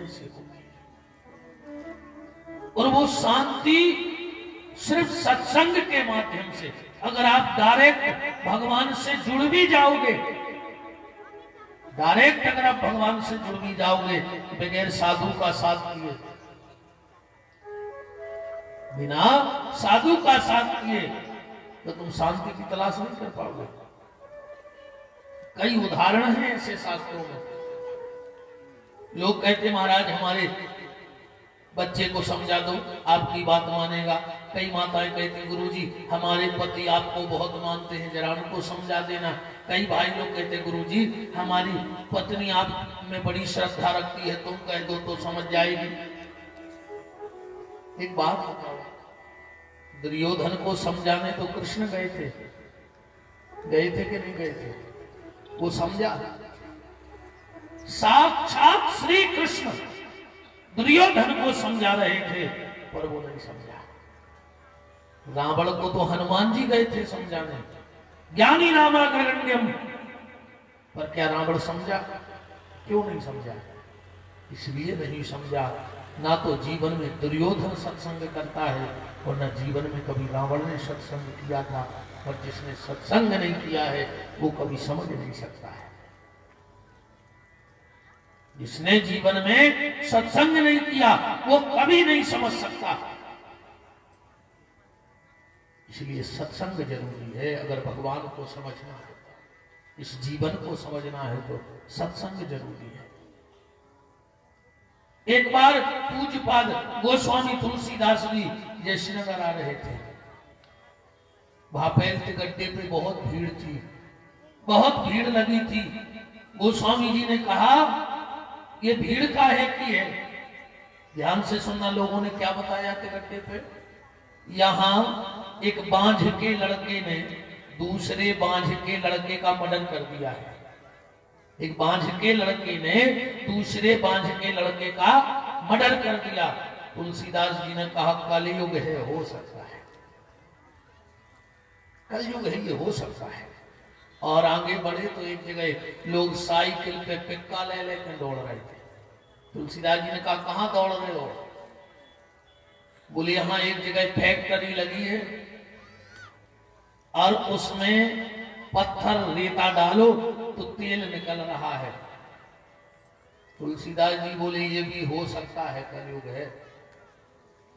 कैसे होगी। और वो शांति सिर्फ सत्संग के माध्यम से, अगर आप डायरेक्ट भगवान से जुड़ भी जाओगे, डायरेक्ट अगर आप भगवान से जुड़ भी जाओगे बगैर साधु का साथ किए, बिना साधु का साथ किए, तो तुम शांति की तलाश नहीं कर पाओगे। कई उदाहरण हैं ऐसे शास्त्रों में। लोग कहते महाराज हमारे बच्चे को समझा दो, आपकी बात मानेगा। कई माताएं कहती गुरुजी हमारे पति आपको बहुत मानते हैं, जरा उनको समझा देना। कई भाई लोग कहते गुरुजी हमारी पत्नी आप में बड़ी श्रद्धा रखती है, तुम कह दो तो समझ जाएगी। एक बात बताओ, दुर्योधन को समझाने तो कृष्ण गए थे कि नहीं गए थे? वो समझा। साक्षात श्री कृष्ण दुर्योधन को समझा रहे थे, पर वो नहीं समझा। रावण को तो हनुमान जी गए थे समझाने, ज्ञानी नामाग्रगण्यम, पर क्या रावण समझा? क्यों नहीं समझा? इसलिए नहीं समझा, ना तो जीवन में दुर्योधन सत्संग करता है और न जीवन में कभी रावण ने सत्संग किया था। और जिसने सत्संग नहीं किया है वो कभी समझ नहीं सकता है। जिसने जीवन में सत्संग नहीं किया वो कभी नहीं समझ सकता। इसलिए सत्संग जरूरी है। अगर भगवान को समझना है, इस जीवन को समझना है, तो सत्संग जरूरी है। एक बार पूज्यपाद गोस्वामी तुलसीदास जी जयश्रीनगर आ रहे थे। भापेल के गड्ढे पे बहुत भीड़ थी, बहुत भीड़ लगी थी। गोस्वामी जी ने कहा ये भीड़ काहे की है? ध्यान से सुनना, लोगों ने क्या बताया थे गड्ढे पे। यहाँ एक बांझ के लड़के ने दूसरे बांझ के लड़के का मर्डर कर दिया है। एक बांझ के लड़के ने दूसरे बांझ के लड़के का मर्डर कर दिया। तुलसीदास जी ने कहा कलयुग है, हो सकता है, कलयुग है, ये हो सकता है। और आगे बढ़े तो एक जगह लोग साइकिल पे पिक्का ले लेकर दौड़ रहे थे। तुलसीदास जी ने कहा कहां दौड़ रहे हो? बोले यहां एक जगह फैक्ट्री लगी है और उसमें पत्थर रेता डालो तो तेल निकल रहा है। तुलसीदास जी बोले ये भी हो सकता है, कलयुग है।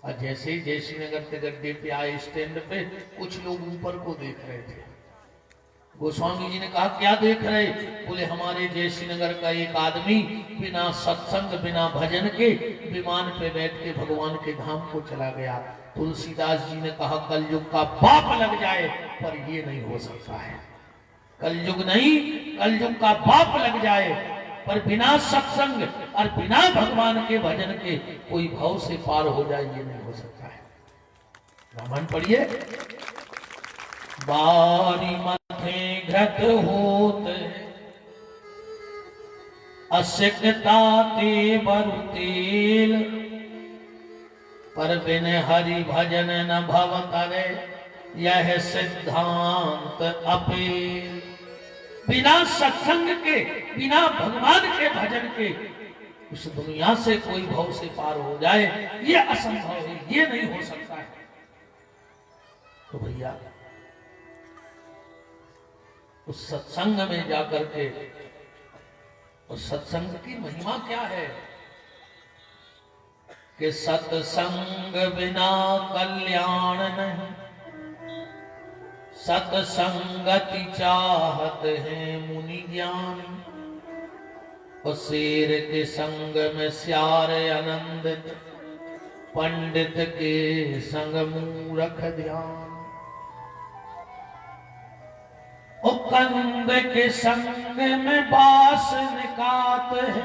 और जैसे ही जयश्रीनगर के गड्ढे पे आए स्टैंड पे, कुछ लोग ऊपर को देख रहे थे। गोस्वामी जी ने कहा क्या देख रहे? बोले हमारे जयश्रीनगर का एक आदमी बिना सत्संग बिना भजन के विमान पे बैठ के भगवान के धाम को चला गया। तुलसीदास जी ने कहा कलयुग का पाप लग जाए पर ये नहीं हो सकता है। कलयुग नहीं, कलयुग का पाप लग जाए पर बिना सत्संग और बिना भगवान के भजन के कोई भाव से पार हो जाए, ये नहीं हो सकता है। रामायण पढ़िए। बारी मथे घृत होत असिकता ते बरु तेल, पर बिन हरि भजन न भव करे, यह सिद्धांत अपेल। बिना सत्संग के बिना भगवान के भजन के इस दुनिया से कोई भाव से पार हो जाए, ये असंभव है, ये नहीं हो सकता है। तो भैया उस सत्संग में जाकर के, उस सत्संग की महिमा क्या है कि सत्संग बिना कल्याण नहीं, सत्संगति चाहत है मुनि ज्ञानी, और शेर के संग में स्यार आनंदित, पंडित के संग मूरख ध्यान। और कंद के संग में बास निकात है,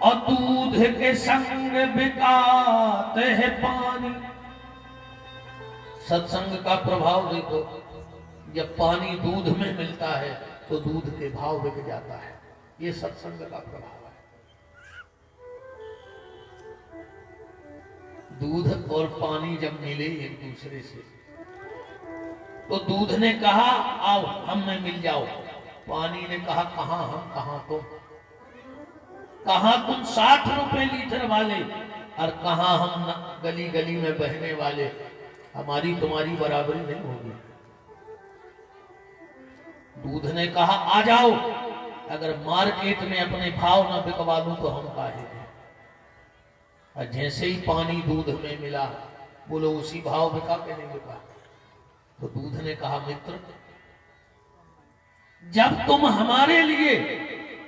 और दूध के संग बिकात है पानी। सत्संग का प्रभाव देखो, जब पानी दूध में मिलता है तो दूध के भाव बिक जाता है। ये सत्संग का प्रभाव है। दूध और पानी जब मिले एक दूसरे से, तो दूध ने कहा आओ हम में मिल जाओ, पानी ने कहा कहां हम कहां तुम। कहां तुम 60 रुपए लीटर वाले और कहां हम गली गली में बहने वाले। हमारी तुम्हारी बराबरी नहीं होगी। दूध ने कहा आ जाओ, अगर मार्केट में अपने भाव न बिकवा लूं तो हम काहे दें। और जैसे ही पानी दूध में मिला, बोलो उसी भाव बिका के नहीं बिका। तो दूध ने कहा मित्र, जब तुम हमारे लिए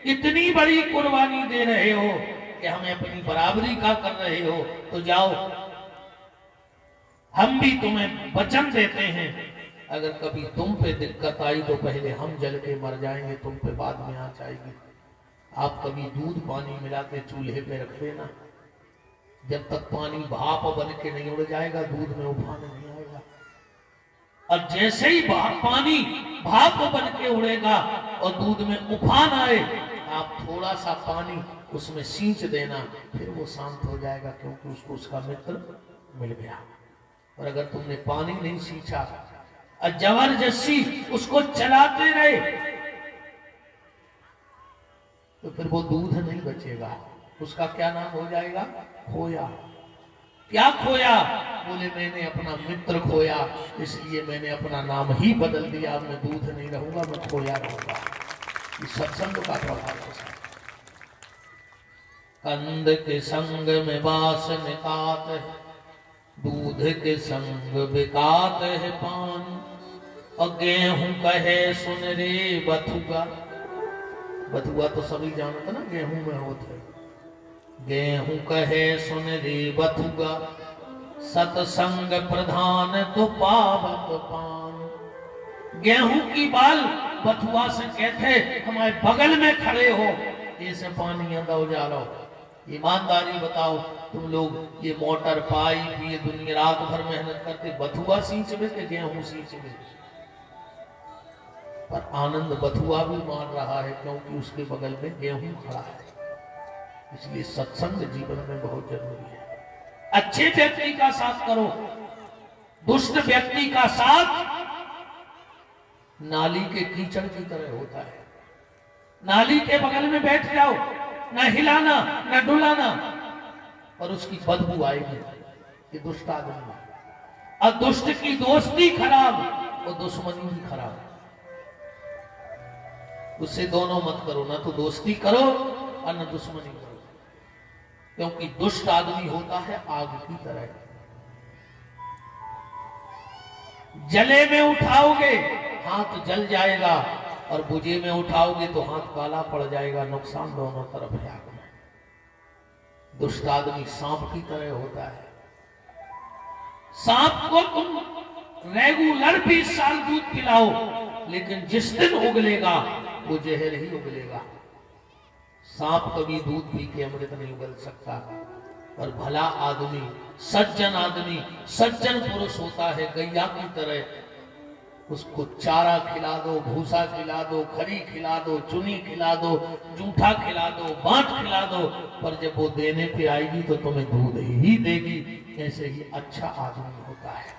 इतनी बड़ी कुर्बानी दे रहे हो कि हमें अपनी बराबरी का कर रहे हो, तो जाओ, हम भी तुम्हें वचन देते हैं, अगर कभी तुम पे दिक्कत आई तो पहले हम जल के मर जाएंगे, तुम पे बाद में आ जाएगी। आप कभी दूध पानी मिला के चूल्हे पे रख देना, जब तक पानी भाप बन के नहीं उड़ जाएगा दूध में उफान नहीं आएगा। और जैसे ही पानी भाप बन के उड़ेगा और दूध में उफान आए, आप थोड़ा सा पानी उसमें सींच देना, फिर वो शांत हो जाएगा, क्योंकि उसको उसका मित्र मिल गया। और अगर तुमने पानी नहीं सींचा और जबरदस्ती उसको चलाते रहे, तो फिर वो दूध नहीं बचेगा, उसका क्या नाम हो जाएगा? खोया। क्या खोया? बोले मैंने अपना मित्र खोया, इसलिए मैंने अपना नाम ही बदल दिया। मैं दूध नहीं रहूंगा, मैं खोया रहूंगा। इस सत्संग का प्रभाव है। कंद के संग में बास निकात है, दूध के संग बिकात है पान। और गेहूं कहे सुन रे बथुआ, बथुआ तो सभी जानते ना गेहूं में होते। गेहूं कहे सुन रे बथुआ, सतसंग प्रधान तो पावत पान। गेहूं की बाल बथुआ से कहते हमारे बगल में खड़े हो, जैसे पानी अंदर जा लो। ईमानदारी बताओ, तुम लोग ये मोटर पाइप ये दुनिया रात भर मेहनत करते, बथुआ सींच में के गेहूं सींच में। पर आनंद बथुआ भी मान रहा है, क्योंकि उसके बगल में गेहूं खड़ा है। इसलिए सत्संग जीवन में बहुत जरूरी है। अच्छे व्यक्ति का साथ करो, दुष्ट व्यक्ति का साथ नाली के कीचड़ की तरह होता है। नाली के बगल में बैठ जाओ, न हिलाना न डुलाना, और उसकी बदबू आएगी। ये दुष्ट आदमी है। और दुष्ट की दोस्ती खराब और दुश्मनी भी खराब। उससे दोनों मत करो, ना तो दोस्ती करो और न दुश्मनी करो, क्योंकि दुष्ट आदमी होता है आग की तरह। जले में उठाओगे हाथ जल जाएगा, और बुझे में उठाओगे तो हाथ काला पड़ जाएगा। नुकसान दोनों तरफ है आग में। दुष्ट आदमी सांप की तरह होता है। सांप को तुम रेगुलर 20 साल दूध पिलाओ, लेकिन जिस दिन उगलेगा वो जहर ही उगलेगा। सांप कभी दूध पी के अमृत नहीं उगल सकता। और भला आदमी, सज्जन आदमी, सज्जन पुरुष होता है गैया की तरह। उसको चारा खिला दो, भूसा खिला दो, खरी खिला दो, चुनी खिला दो, जूठा खिला दो, बांट खिला दो, पर जब वो देने पे आएगी तो तुम्हें दूध ही देगी। ऐसे ही अच्छा आदमी होता है।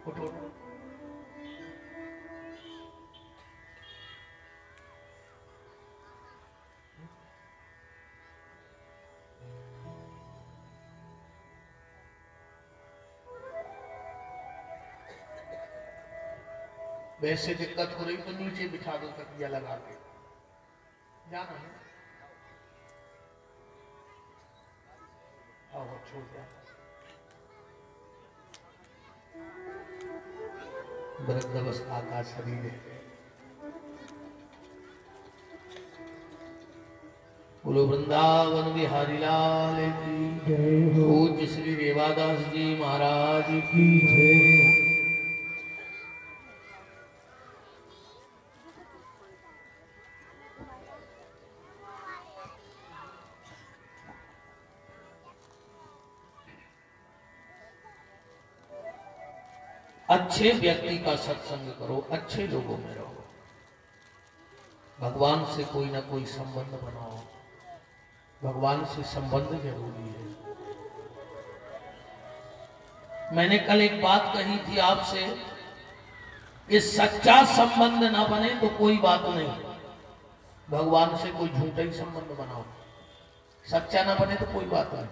उठो। वैसे दिक्कत हो रही तो नीचे बिठा दो तकिया लगा के। जाना है आओ, छोड़ दिया। वृद्ध अवस्था का शरीर है। बोलो वृंदावन बिहारी लाल की जय। पूज्य श्री रेवादास जी महाराज की जय। अच्छे व्यक्ति का सत्संग करो, अच्छे लोगों में रहो, भगवान से कोई ना कोई संबंध बनाओ। भगवान से संबंध जरूरी है। मैंने कल एक बात कही थी आपसे कि सच्चा संबंध ना बने तो कोई बात नहीं, भगवान से कोई झूठा ही संबंध बनाओ, सच्चा ना बने तो कोई बात नहीं,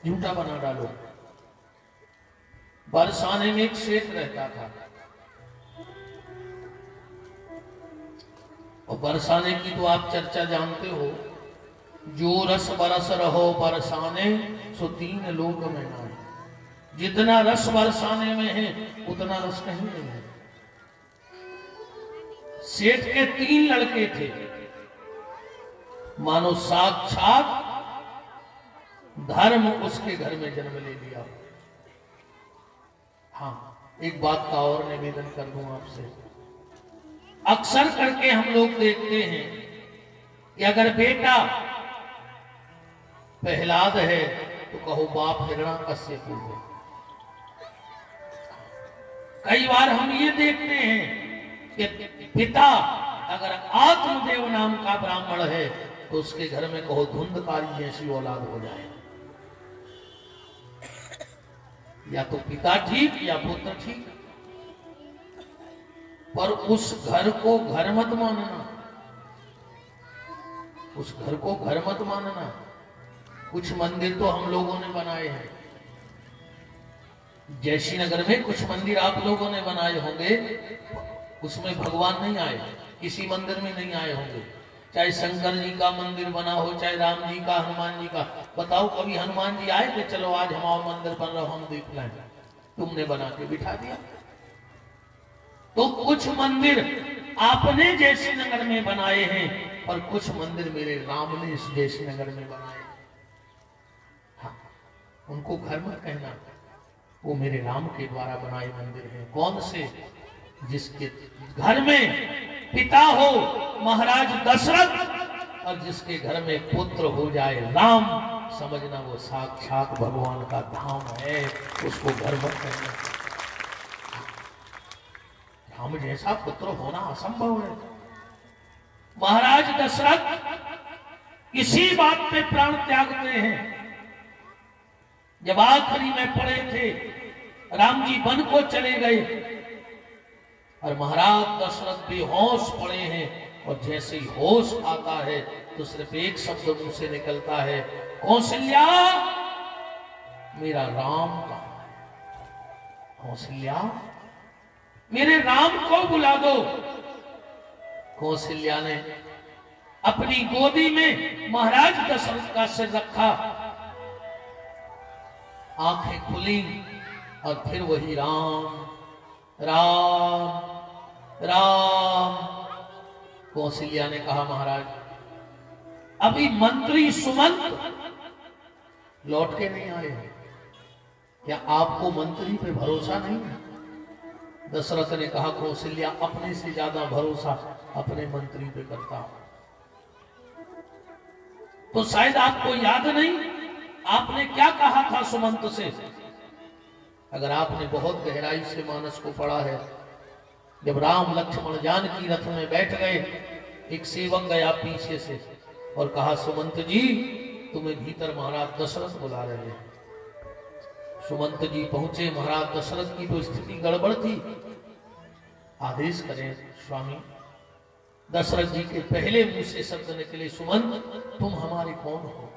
झूठा बना डालो। बरसाने में एक सेठ रहता था, और बरसाने की तो आप चर्चा जानते हो, जो रस बरस रहो बरसाने सो तीन लोक में ना है। जितना रस बरसाने में है उतना रस कहीं नहीं है। सेठ के 3 लड़के थे, मानो साक्षात धर्म उसके घर में जन्म ले लिया। हाँ, एक बात का और निवेदन कर दूं आपसे, अक्सर करके हम लोग देखते हैं कि अगर बेटा प्रहलाद है तो कहो बाप हिरण्याकश्यप है। कई बार हम ये देखते हैं कि पिता अगर आत्मदेव नाम का ब्राह्मण है तो उसके घर में कहो धुंधकारी जैसी औलाद हो जाए। या तो पिता ठीक या पुत्र ठीक, पर उस घर को घर मत मानना, उस घर को घर मत मानना। कुछ मंदिर तो हम लोगों ने बनाए हैं, जैसी नगर में कुछ मंदिर आप लोगों ने बनाए होंगे, उसमें भगवान नहीं आए, किसी मंदिर में नहीं आए होंगे। चाहे शंकर जी का मंदिर बना हो, चाहे राम जी का, हनुमान जी का। बताओ कभी हनुमान जी आए कि चलो आज हमारा मंदिर बन रहा, हम देख लें? तुमने बना के बिठा दिया। तो कुछ मंदिर आपने जैसी नगर में बनाए हैं, और कुछ मंदिर मेरे राम ने इस जैसी नगर में बनाए। हाँ, उनको घर मत कहना, वो मेरे राम के द्वारा बनाए मंदिर हैं। कौन से? जिसके घर में पिता हो महाराज दशरथ, और जिसके घर में पुत्र हो जाए राम, समझना वो साक्षात भगवान का धाम है, उसको घर मत कहना। राम जैसा पुत्र होना असंभव है। महाराज दशरथ इसी बात पे प्राण त्यागते हैं। जब आखिरी में पड़े थे, राम जी वन को चले गए और महाराज दशरथ बेहोश पड़े हैं, और जैसे ही होश आता है तो सिर्फ एक शब्द मुंह से निकलता है, कौशल्या मेरा राम कहां है? कौशल्या मेरे राम को बुला दो। कौशल्या ने अपनी गोदी में महाराज दशरथ का सिर रखा, आंखें खुली, और फिर वही राम राम राम। कौशल्या ने कहा, महाराज अभी मंत्री सुमंत लौट के नहीं आए, क्या आपको मंत्री पे भरोसा नहीं है? दशरथ ने कहा, कौशल्या अपने से ज्यादा भरोसा अपने मंत्री पे करता हूं। तो शायद आपको याद नहीं, आपने क्या कहा था सुमंत से? अगर आपने बहुत गहराई से मानस को पढ़ा है, जब राम लक्ष्मण जानकी रथ में बैठ गए, एक सेवक गया पीछे से और कहा, सुमंत जी तुम्हें भीतर महाराज दशरथ बुला रहे हैं। सुमंत जी पहुंचे, महाराज दशरथ की तो स्थिति गड़बड़ थी। आदेश करें स्वामी। दशरथ जी के पहले मुंह से शब्द निकले, सुमंत तुम हमारे कौन हो?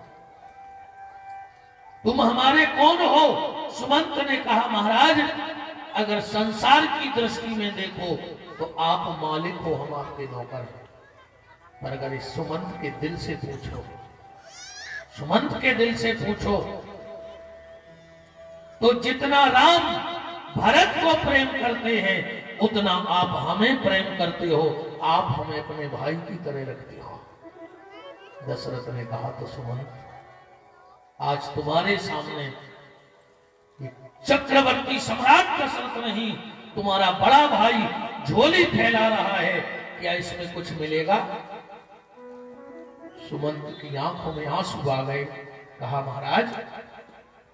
तुम हमारे कौन हो? सुमंत ने कहा, महाराज अगर संसार की दृष्टि में देखो तो आप मालिक हो, हम आपके नौकर हैं। पर अगर इस सुमंत के दिल से पूछो, सुमंत के दिल से पूछो, तो जितना राम भरत को प्रेम करते हैं उतना आप हमें प्रेम करते हो, आप हमें अपने भाई की तरह रखते हो। दशरथ ने कहा, तो सुमंत आज तुम्हारे सामने चक्रवर्ती सम्राट दशरथ नहीं, तुम्हारा बड़ा भाई झोली फैला रहा है, क्या इसमें कुछ मिलेगा? सुमंत की आंखों में आंसू आ गए। कहा, महाराज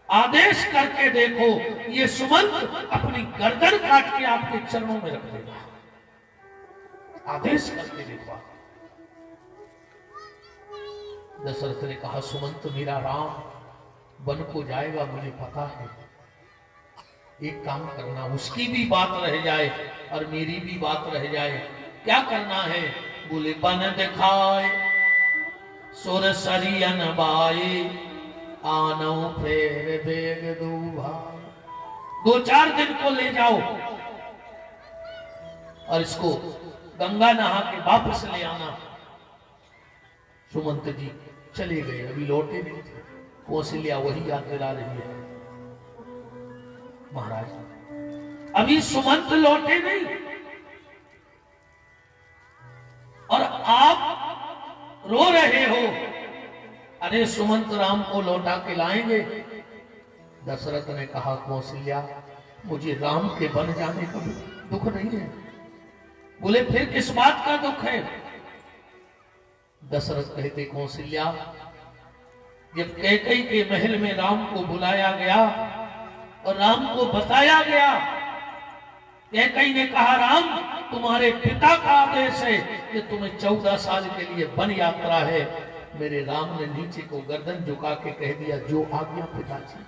आदेश करके देखो, ये सुमंत अपनी गर्दन काट के आपके चरणों में रख देगा। आदेश करके देखो। दशरथ ने कहा, सुमंत मेरा राम वन को जाएगा, मुझे पता है। एक काम करना, उसकी भी बात रह जाए और मेरी भी बात रह जाए। क्या करना है? बोले, बन दिखाए सुरसरी अनबाई आनो फेर बेग दूभा। 2-4 दिन को ले जाओ और इसको गंगा नहा के वापस ले आना। सुमंत जी चले गए, अभी लौटे नहीं थे। कौशल्या वही याद दिला रही है, महाराज अभी सुमंत लौटे नहीं और आप रो रहे हो। अरे सुमंत राम को लौटा के लाएंगे। दशरथ ने कहा कौशल्या मुझे राम के बन जाने का दुख नहीं है। बोले फिर किस बात का दुख है? दशरथ कहते कौशल्या जब कैकेयी के महल में राम को बुलाया गया और राम को बताया गया, कैकेयी ने कहा राम तुम्हारे पिता का आदेश है कि तुम्हें 14 साल के लिए वन यात्रा है। मेरे राम ने नीचे को गर्दन झुका के कह दिया जो आज्ञा पिताजी।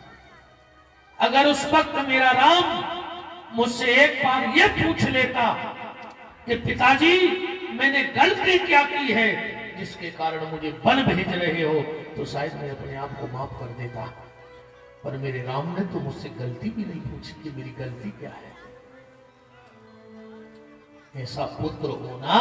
अगर उस वक्त मेरा राम मुझसे एक बार यह पूछ लेता कि पिताजी मैंने गलती क्या की है जिसके कारण मुझे वन भेज रहे हो, तो शायद मैं अपने आप को माफ कर देता। पर मेरे राम ने तो मुझसे गलती भी नहीं पूछी कि मेरी गलती क्या है। ऐसा पुत्र होना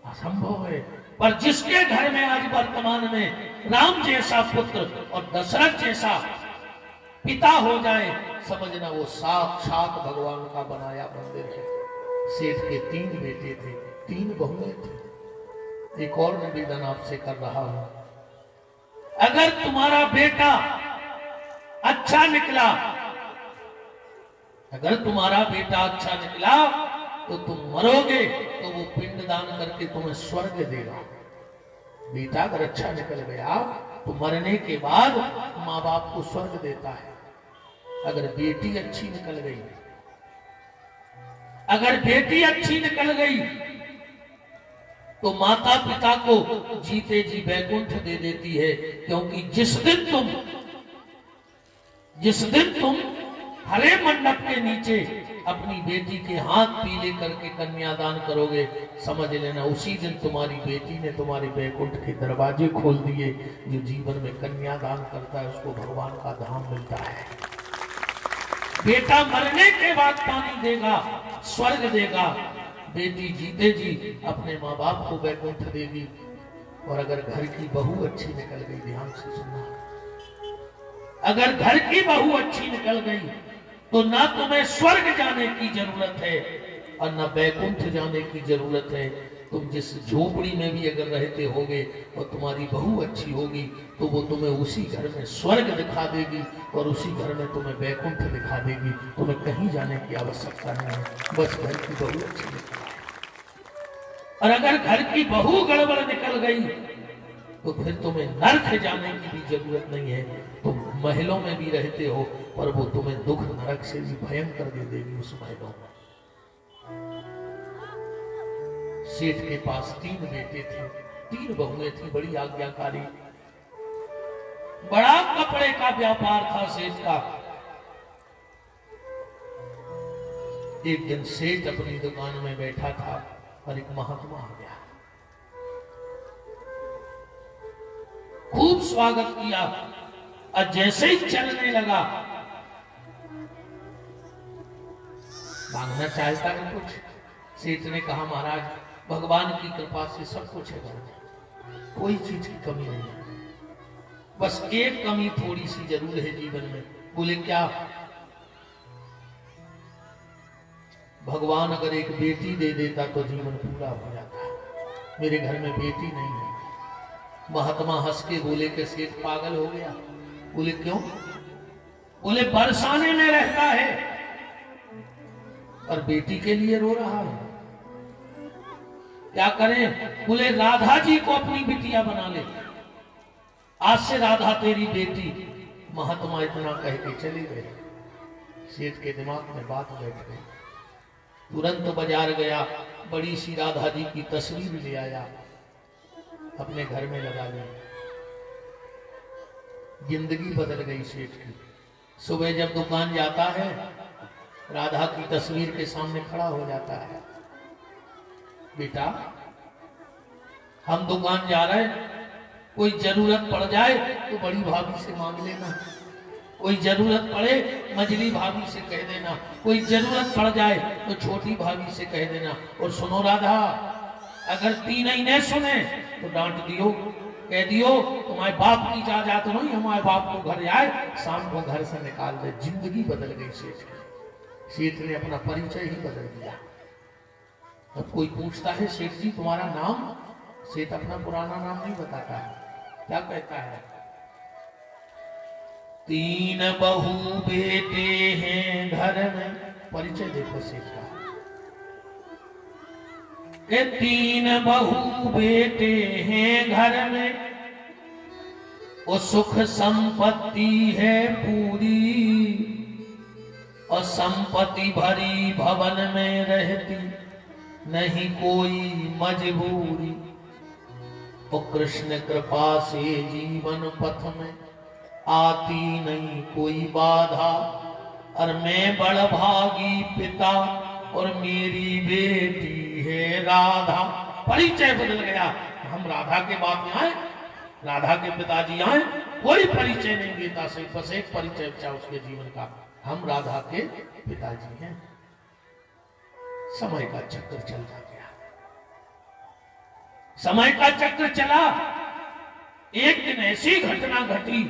असंभव है, पर जिसके घर में आज वर्तमान में राम जैसा पुत्र और दशरथ जैसा पिता हो जाए, समझना वो साक्षात भगवान का बनाया मंदिर है। सेठ के 3 बेटे थे, 3 बहुएं थी। एक और निवेदन आपसे कर रहा हूं, अगर तुम्हारा बेटा अच्छा निकला, अगर तुम्हारा बेटा अच्छा निकला तो तुम मरोगे तो वो पिंडदान करके तुम्हें स्वर्ग देगा। बेटा अगर अच्छा निकल गया तो मरने के बाद माँ बाप को स्वर्ग देता है। अगर बेटी अच्छी निकल गई, अगर बेटी अच्छी निकल गई तो माता पिता को जीते जी वैकुंठ दे देती है। क्योंकि जिस दिन तुम हरे मंडप के नीचे अपनी बेटी के हाथ पीले करके कन्यादान करोगे, समझ लेना उसी दिन तुम्हारी बेटी ने तुम्हारे वैकुंठ के दरवाजे खोल दिए। जो जीवन में कन्यादान करता है उसको भगवान का धाम मिलता है। बेटा मरने के बाद पानी देगा, स्वर्ग देगा। बेटी जीते जी अपने माँ बाप को वैकुंठ देगी। और अगर घर की बहू अच्छी निकल गई, ध्यान से सुनना, अगर घर की बहू अच्छी निकल गई तो ना तुम्हें स्वर्ग जाने की जरूरत है और ना वैकुंठ जाने की जरूरत है। तुम जिस झोपड़ी में भी अगर रहते होगे और तुम्हारी बहू अच्छी होगी तो वो तुम्हें उसी घर में स्वर्ग दिखा देगी और उसी घर में तुम्हें वैकुंठ दिखा देगी। तुम्हें कहीं जाने की आवश्यकता नहीं है, बस घर की बहू अच्छी निकल आए। और अगर घर की बहू गड़बड़ निकल गई तो फिर तुम्हें नरक जाने की भी जरूरत नहीं है। तुम महलों में भी रहते हो पर वो तुम्हें दुख नरक से भी भयंकर दे देगी उस महलों में। सेठ के पास 3 बेटे थे, 3 बहुएं थी, बड़ी आज्ञाकारी। बड़ा कपड़े का व्यापार था सेठ का। एक दिन सेठ अपनी दुकान में बैठा था और एक महात्मा आ गया, खूब स्वागत किया और जैसे ही चलने लगा, मांगना चाहता है कुछ। सेठ ने कहा महाराज भगवान की कृपा से सब कुछ है, कोई चीज की कमी नहीं है, बस एक कमी थोड़ी सी जरूर है जीवन में। बोले क्या? भगवान अगर एक बेटी दे देता तो जीवन पूरा हो जाता। मेरे घर में बेटी नहीं है। महात्मा हंस के बोले कि सेठ पागल हो गया। बोले क्यों? बोले बरसाने में रहता है और बेटी के लिए रो रहा है, क्या करें? बोले राधा जी को अपनी बिटिया बना ले, आज से राधा तेरी बेटी। महात्मा इतना कह के चले गए। सेठ के दिमाग में बात बैठ गई। तुरंत बाजार गया, बड़ी सी राधा जी की तस्वीर ले आया, अपने घर में लगा ली। जिंदगी बदल गई सेठ की। सुबह जब दुकान जाता है, राधा की तस्वीर के सामने खड़ा हो जाता है। बेटा हम दुकान जा रहे हैं, कोई जरूरत पड़ जाए तो बड़ी भाभी से मांग लेना, कोई जरूरत पड़े मझली भाभी से कह देना, कोई जरूरत पड़ जाए तो छोटी भाभी से कह देना। और सुनो राधा, अगर तीन ही नहीं सुने तो डांट दियो, कह दियो तुम्हारे बाप की जा तो नहीं, हमारे बाप को घर आए शाम को घर से निकाल दे। जिंदगी बदल गई सेठ की। सेठ ने अपना परिचय ही बदल दिया। अब कोई पूछता है सेठ जी तुम्हारा नाम, सेठ अपना पुराना नाम नहीं बताता है, क्या कहता है? तीन बहू बेटे हैं घर में। परिचय देखो सेठ का, के तीन बहू बेटे हैं घर में, वो सुख संपत्ति है पूरी, और संपत्ति भरी भवन में रहती नहीं कोई मजबूरी। वो कृष्ण कृपा से जीवन पथ में आती नहीं कोई बाधा, और मैं बड़ भागी पिता और मेरी बेटी है राधा। परिचय बदल गया। हम राधा के बाप आए, राधा के पिताजी आए, कोई परिचय नहीं देता, सिर्फ बस एक परिचय बचा उसके जीवन का, हम राधा के पिताजी हैं। समय का चक्र चलता गया, समय का चक्र चला। एक दिन ऐसी घटना घटी,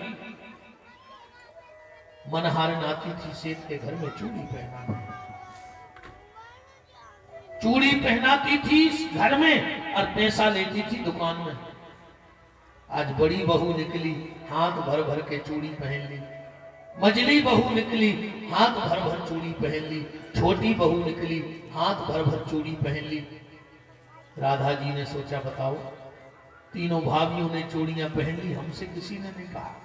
मनहारन आती थी सेठ के घर में चूड़ी पहनाने, चूड़ी पहनाती थी घर में और पैसा लेती थी दुकान में। आज बड़ी बहू निकली, हाथ भर भर के चूड़ी पहन ली। मझली बहू निकली, हाथ भर भर चूड़ी पहन ली। छोटी बहू निकली, हाथ भर भर चूड़ी पहन ली। राधा जी ने सोचा बताओ, तीनों भाभियों ने चूड़ियां पहन ली, हमसे किसी ने नहीं कहा।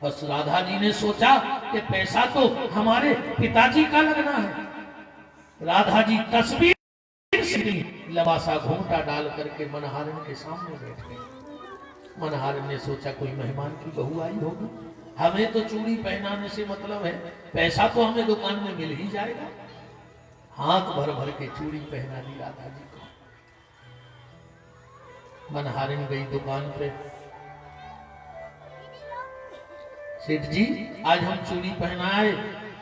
बस राधा जी ने सोचा कि पैसा तो हमारे पिताजी का लगना है। राधा जी तस्वीर से लंबा सा घूंघटा डाल करके मनहारन के सामने बैठ गए। मनहारन ने सोचा कोई मेहमान की बहू आई होगी, हमें तो चूड़ी पहनाने से मतलब है, पैसा तो हमें दुकान में मिल ही जाएगा। हाथ भर भर के चूड़ी पहना दी राधा जी को। मनहारन गई दुकान पे, सेठ जी आज हम चूड़ी पहनाए।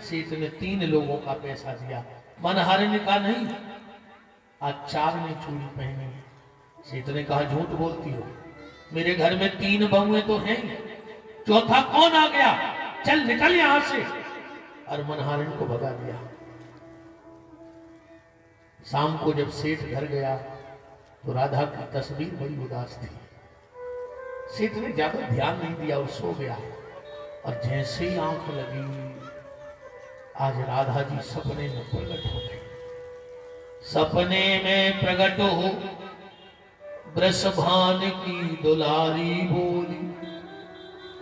सेठ ने 3 लोगों का पैसा दिया। मनहारन ने कहा नहीं, आज 4 ने चूड़ी पहनी है। सेठ ने कहा झूठ बोलती हो, मेरे घर में 3 बहुएं तो हैं, चौथा कौन आ गया, चल निकल यहां से। और मनहारन को भगा दिया। शाम को जब सेठ घर गया तो राधा की तस्वीर बड़ी उदास थी। सेठ ने ज्यादा ध्यान नहीं दिया और सो गया। और जैसे ही आंख लगी, आज राधा जी सपने में प्रकट हो गई। सपने में प्रकट हो वृषभान की दुलारी बोली,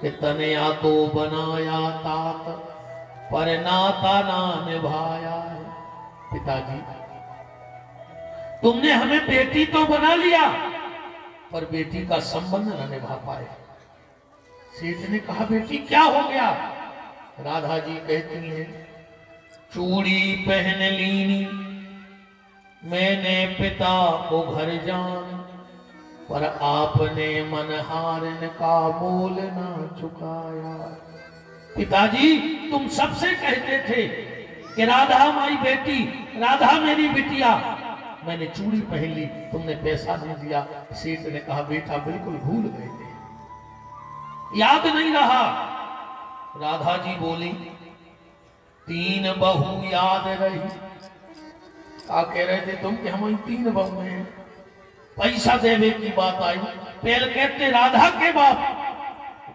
कि तनया तो बनाया तात, पर नाता ना निभाया है। पिताजी तुमने हमें बेटी तो बना लिया, पर बेटी का संबंध न निभा पाए। सेठ ने कहा बेटी क्या हो गया? राधा जी कहती हैं चूड़ी पहन लीनी मैंने पिता को घर जान, पर आपने मनहारन का मोल ना चुकाया। पिताजी तुम सबसे कहते थे कि राधा हमारी बेटी, राधा मेरी बिटिया, मैंने चूड़ी पहन ली, तुमने पैसा नहीं दिया। सेठ ने कहा बेटा बिल्कुल भूल गए थे, याद नहीं रहा। राधा जी बोली 3 बहू याद रही। क्या कह रहे थे तुम कि हमारी 3 बहू हैं? पैसा देवे की बात आई, पहले कहते राधा के बाप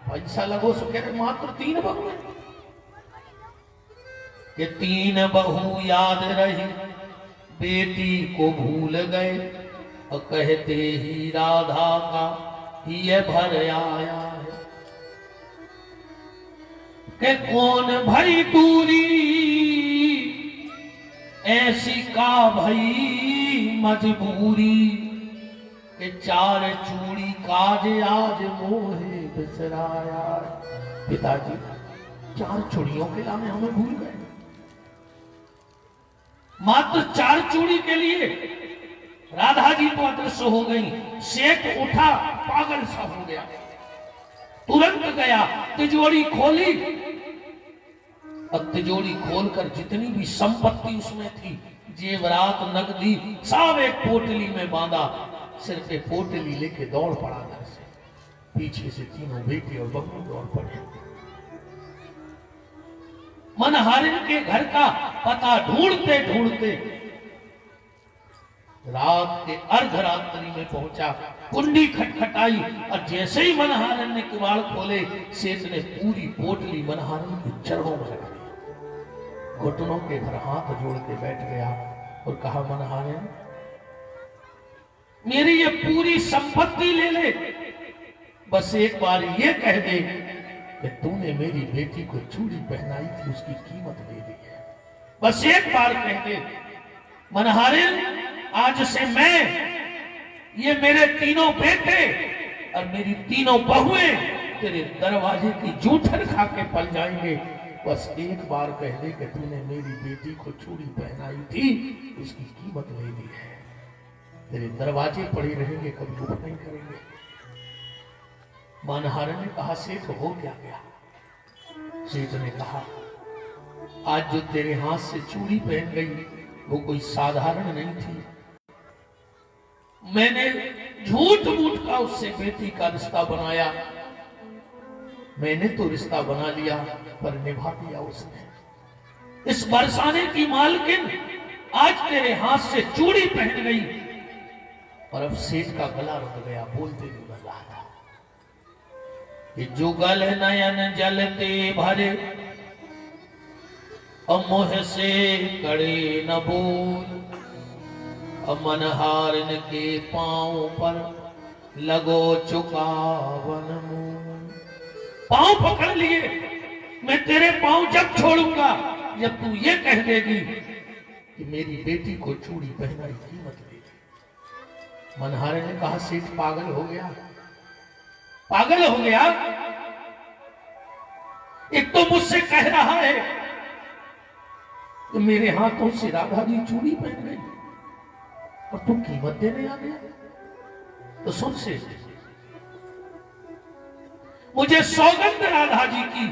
पैसा लगो, सो कह रहे मात्र 3 बहू हैं। ये 3 बहू याद रही, बेटी को भूल गए, और कहते ही राधा का ये भर आया है। कि कौन भरी दूरी ऐसी का भई मजबूरी, कि 4 चूड़ी काज आज मोहे बिसराया। पिताजी 4 चूड़ियों के लाने हमें भूल गए, मात्र 4 चूड़ी के लिए राधा जी तो अदृश्य हो गई। सेठ उठा, पागल सा हो गया, तुरंत गया, तिजोरी खोली। अब तिजोरी खोलकर जितनी भी संपत्ति उसमें थी, जेवरात, नकदी, सब एक पोटली में बांधा। सिर पे पोटली लेके दौड़ पड़ा घर से। पीछे से तीनों बेटे और बहू दौड़ पड़े। मनहारिन के घर का पता ढूंढते ढूंढते रात के अर्धरात्रि में पहुंचा। कुंडी खटखटाई और जैसे ही मनहारन ने किवाड़ खोले, सेठ ने पूरी पोटली मनहारन के चरणों में रख दी। घुटनों के भर हाथ जोड़ के बैठ गया और कहा, मनहारन मेरी ये पूरी संपत्ति ले ले, बस एक बार ये कह दे कि तूने मेरी बेटी को चूड़ी पहनाई थी, उसकी कीमत दे दी है। बस एक बार कह दे। मनहारिन, आज से मैं, ये मेरे तीनों बेटे और मेरी तीनों बहुएं तेरे दरवाजे की जूठन खा के पल जाएंगे। बस एक बार कह दे कि तूने मेरी बेटी को चूड़ी पहनाई थी, उसकी कीमत ले ली है। तेरे दरवाजे पड़े रहेंगे, कभी उठ नहीं करेंगे। मनहारन ने कहा, सेठ हो क्या गया? सेठ ने कहा, आज जो तेरे हाथ से चूड़ी पहन गई वो कोई साधारण नहीं थी। मैंने झूठ मूठ का उससे बेटी का रिश्ता बनाया। मैंने तो रिश्ता बना लिया पर निभा दिया उसने। इस बरसाने की मालकिन आज तेरे हाथ से चूड़ी पहन गई और अब सेठ का गला रुक गया, बोलते नहीं बन रहा था। ये जुगल नयन जलते भरे, अमोह से कड़े न बोल। मनहारन के पांव पर लगो चुकावन मूल। पांव पकड़ लिए, मैं तेरे पांव जब छोड़ूंगा जब तू ये कह देगी कि मेरी बेटी को चूड़ी पहनाई, कीमत दे दी। मनहारन ने कहा, सेठ पागल हो गया, पागल हो गया। एक तो मुझसे कह रहा है कि मेरे हाथों से राधा जी चूड़ी पहन गई और तू कीमत देने आ गया। तो सुन से, मुझे सौगंध राधा जी की,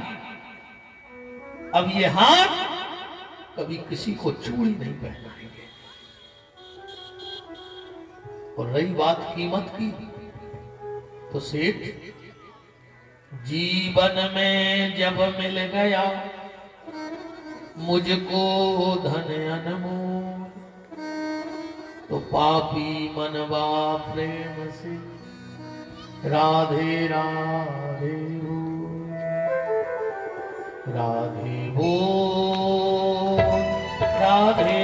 अब ये हाथ कभी किसी को चूड़ी नहीं पहनाएंगे। और रही बात कीमत की, तो सेठ, जीवन में जब मिल गया मुझको धन अनमोल, तो पापी मनवा प्रेम से राधे राधे बोल, राधे बोल, राधे